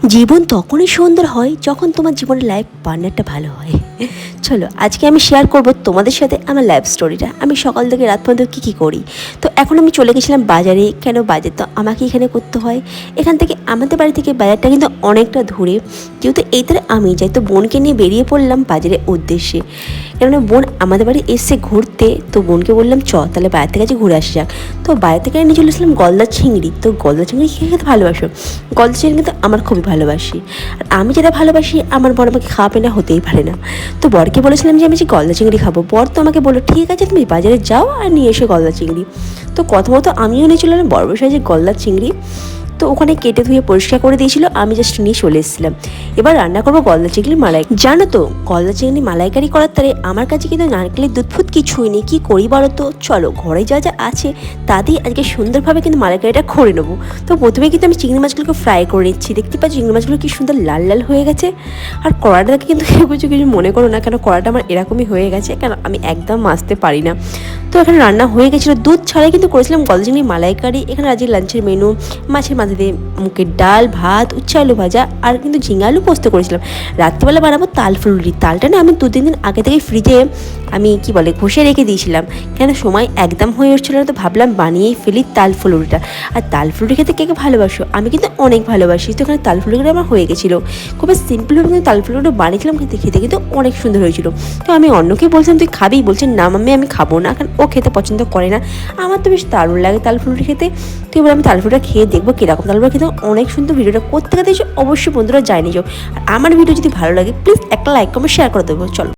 জীবন তখনই সুন্দর হয় যখন তোমার জীবনের লাইফ পার্টনারটা ভালো হয়। চলো আজকে আমি শেয়ার করব তোমাদের সাথে আমার লাইফ স্টোরিটা। আমি সকাল থেকে রাত পর্যন্ত কী করি। তো এখন আমি চলে গেছিলাম বাজারে। কেন বাজার তো আমাকে এখানে করতে হয়। এখান থেকে আমাদের বাড়ি থেকে বাজারটা কিন্তু অনেকটা দূরে, যেহেতু এই তারে আমি যাই, তো বোনকে নিয়ে বেরিয়ে পড়লাম বাজারের উদ্দেশ্যে। কেননা বোন আমাদের বাড়ি এসে ঘুরতে, তো বোনকে বললাম চ তাহলে বাইরে থেকে গল্লা আসি যাক। তো বাইরে থেকে নিয়ে চলে আসলাম গলদা চিংড়ি। তো গলদা চিংড়ি খেতে ভালোবাসো? গলদা চিংড়ি কিন্তু আমার খুবই ভালোবাসি, আর আমি যেটা ভালোবাসি আমার বর আমাকে খাওয়াবে না হতেই পারে না। তো বরকে বলেছিলাম যে আমি যে গলদা চিংড়ি খাবো। বর তো আমাকে বললো ঠিক আছে তুমি বাজারে যাও আর নিয়ে এসো গলদা চিংড়ি। তো কথা মতো আমিও নিয়ে চলে এলাম বড় সাইজের গলদা চিংড়ি। তো ওখানে কেটে ধুয়ে পরিষ্কার করে দিয়েছিল, আমি জাস্ট নিয়ে চলে এসেছিলাম। এবার রান্না করবো গলদা চিংড়ি মালাই। জানো তো গলদা চিংড়ি মালাইকারি করার তারে আমার কাছে কিন্তু নারকেলের দুধ ফুট কিছুই নেই। কী করি বলো তো? চলো ঘরে যা যা আছে তা দিয়ে আজকে সুন্দরভাবে কিন্তু মালাইকারিটা করে নেবো। তো প্রথমে কিন্তু আমি চিংড়ি মাছগুলোকে ফ্রাই করে নিচ্ছি। দেখতে পাচ্ছি চিংড়ি মাছগুলো কি সুন্দর লাল লাল হয়ে গেছে। আর কড়াটাকে কিন্তু কিছু মনে করো না, কেন কড়াটা আমার এরকমই হয়ে গেছে, কেন আমি একদম মাছতে পারি না। তো এখানে রান্না হয়ে গেছিলো, দুধ ছাড়াই কিন্তু করেছিলাম গলদা চিংড়ি মালাইকারি। এখানে আজকে লাঞ্চের মেনু মাছের মাথা দিয়ে মুখের ডাল, ভাত, উচ্ছে আলু ভাজা আর কিন্তু ঝিঙা আলু পোস্ত করেছিলাম। রাত্রিবেলা বানাবো তাল ফুলুরি। তালটা না আমি 2-3 দিন আগে থেকে ফ্রিজে আমি ঘষে রেখে দিয়েছিলাম, কেন সময় একদম হয়ে উঠছিলো না। তো ভাবলাম বানিয়েই ফেলি তাল ফুলুরিটা। আর তাল ফুলুরি খেতে কে কে ভালোবাসো? আমি কিন্তু অনেক ভালোবাসি। তো এখানে তাল ফুলুরি আমার হয়ে গেছিলো। খুবই সিম্পলভাবে কিন্তু তাল ফুলুরিটা বানিয়েছিলাম, খেতে খেতে কিন্তু অনেক সুন্দর হয়েছিল। তো আমি অন্যকে বলছিলাম তুই খাবি? বলছেন না মাম্মি আমি খাবো না, কারণ ও খেতে পছন্দ করে না। আমার তো বেশ দারুণ লাগে তাল ফুলুরি খেতে। তো এবার আমি তাল ফুলুরিটা খেয়ে দেখবো কীরকম। তাল ফুলুরি খেতে অনেক সুন্দর। ভিডিওটা করতে গেছে অবশ্যই বন্ধুরা জানিয়ে যাও। আর আমার ভিডিও যদি ভালো লাগে প্লিজ একটা লাইক কমেন্ট শেয়ার করে দেবো। চলো।